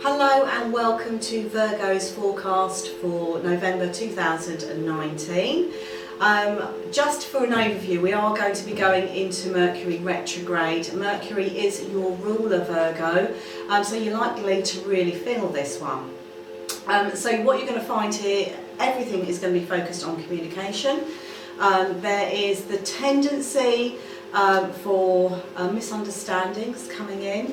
Hello and welcome to Virgo's forecast for November 2019. Just for an overview, we are going to be going into Mercury retrograde. Mercury is your ruler, Virgo, so you're likely to really feel this one. So what you're going to find here, everything is going to be focused on communication. There is the tendency for misunderstandings coming in.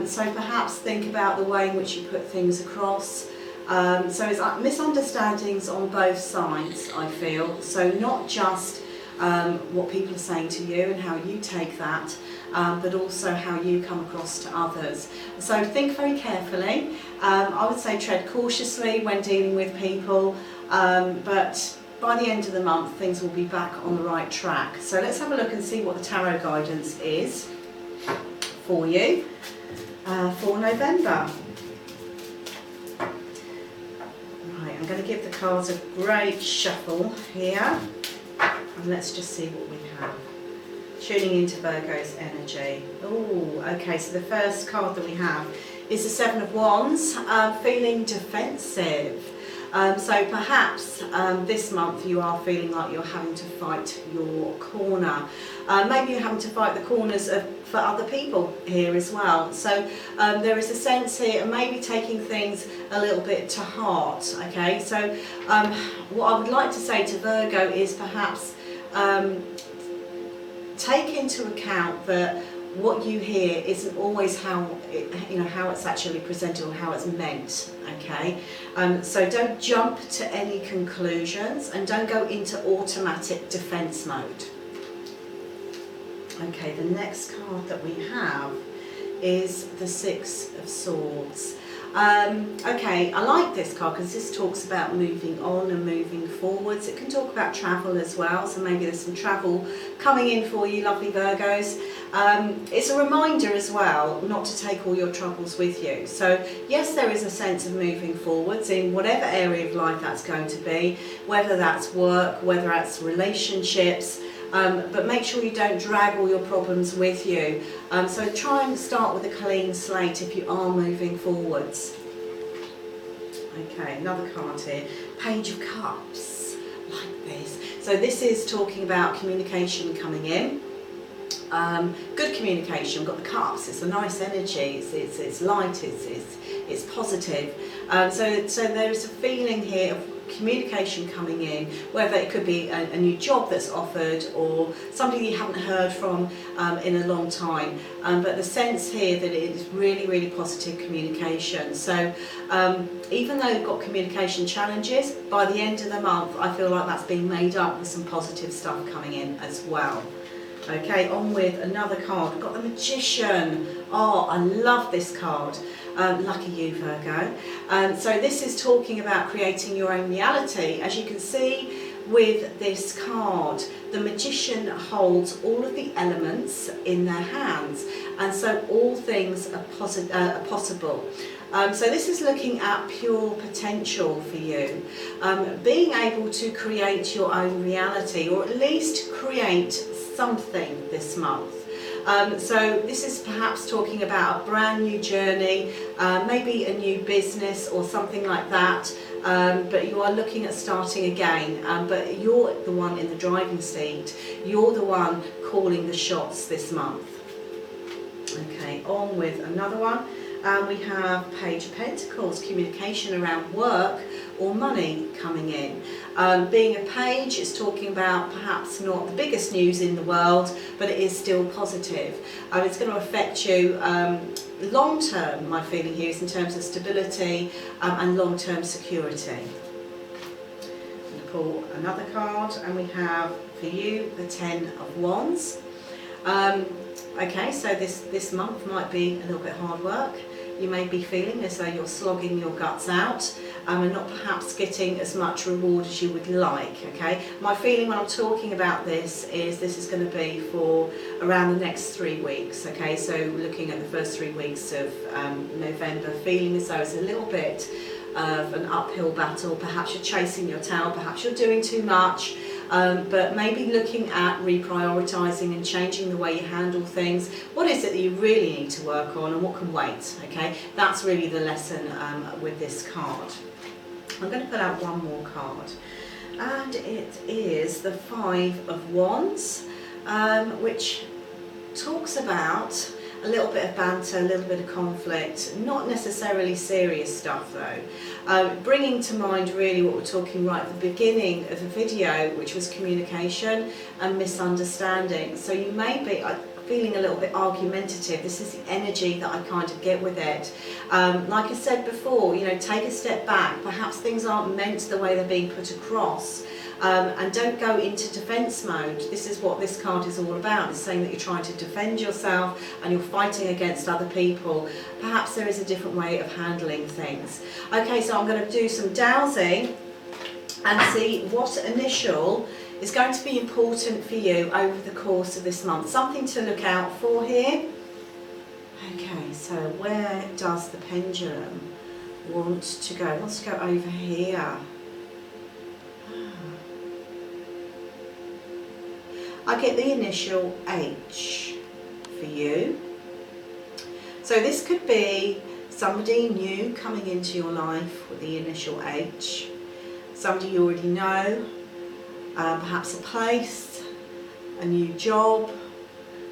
So perhaps think about the way in which you put things across. So it's like misunderstandings on both sides, I feel. So not just what people are saying to you and how you take that, but also how you come across to others. So think very carefully. I would say tread cautiously when dealing with people, but by the end of the month things will be back on the right track. So let's have a look and see what the tarot guidance is for you for November. Right, I'm going to give the cards a great shuffle here, and let's just see what we have. Tuning into Virgo's energy. Oh, okay, so the first card that we have is the Seven of Wands, feeling defensive. So perhaps this month you are feeling like you're having to fight your corner. Maybe you're having to fight the corners for other people here as well. So there is a sense here of maybe taking things a little bit to heart. Okay, so what I would like to say to Virgo is perhaps take into account that what you hear isn't always how it's actually presented or how it's meant. Okay, so don't jump to any conclusions and don't go into automatic defense mode. Okay, the next card that we have is the Six of Swords. Okay, I like this card because this talks about moving on and moving forwards. It can talk about travel as well, so maybe there's some travel coming in for you, lovely Virgos. It's a reminder as well not to take all your troubles with you. So yes, there is a sense of moving forwards in whatever area of life that's going to be, whether that's work, whether that's relationships, but make sure you don't drag all your problems with you. So try and start with a clean slate if you are moving forwards. Okay, another card here, Page of Cups, like this. So this is talking about communication coming in. Good communication. We've got the cups. It's a nice energy. It's light. It's positive. So there is a feeling here of communication coming in, whether it could be a new job that's offered or somebody you haven't heard from in a long time. But the sense here that it is really positive communication. So even though you've got communication challenges, by the end of the month, I feel like that's being made up with some positive stuff coming in as well. Okay, on with another card. We've got the Magician. Oh, I love this card. Lucky you, Virgo. So this is talking about creating your own reality. As you can see with this card, the Magician holds all of the elements in their hands, and so all things are possible. So this is looking at pure potential for you, being able to create your own reality, or at least create something this month. So this is perhaps talking about a brand new journey, maybe a new business or something like that, but you are looking at starting again, but you're the one in the driving seat. You're the one calling the shots this month. Okay, on with another one. We have Page of Pentacles, communication around work or money coming in. Being a page, it's talking about perhaps not the biggest news in the world, but it is still positive. It's going to affect you long term, my feeling here is in terms of stability and long term security. I'm going to pull another card, and we have for you the Ten of Wands. Okay, so this month might be a little bit hard work. You may be feeling as though you're slogging your guts out and not perhaps getting as much reward as you would like. Okay, my feeling when I'm talking about this is going to be for around the next 3 weeks. Okay, so looking at the first 3 weeks of November, feeling as though it's a little bit of an uphill battle. Perhaps you're chasing your tail, perhaps you're doing too much. but maybe looking at reprioritising and changing the way you handle things. What is it that you really need to work on and what can wait? Okay, that's really the lesson with this card. I'm going to put out one more card, and it is the Five of Wands, which talks about a little bit of banter, a little bit of conflict, not necessarily serious stuff though. Bringing to mind really what we're talking right at the beginning of the video, which was communication and misunderstanding. So you may be feeling a little bit argumentative. This is the energy that I kind of get with it. Like I said before, you know, take a step back. Perhaps things aren't meant the way they're being put across. And don't go into defence mode. This is what this card is all about. It's saying that you're trying to defend yourself and you're fighting against other people. Perhaps there is a different way of handling things. Okay, so I'm going to do some dowsing and see what initial is going to be important for you over the course of this month. Something to look out for here. Okay, so where does the pendulum want to go? It wants to go over here. I get the initial H for you. So this could be somebody new coming into your life with the initial H. Somebody you already know, perhaps a place, a new job,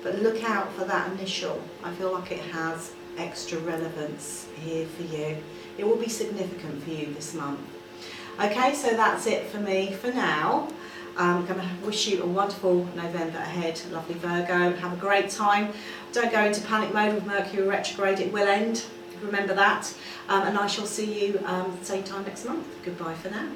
but look out for that initial. I feel like it has extra relevance here for you. It will be significant for you this month. Okay, so that's it for me for now. I'm going to wish you a wonderful November ahead, lovely Virgo. Have a great time. Don't go into panic mode with Mercury retrograde. It will end. Remember that. And I shall see you same time next month. Goodbye for now.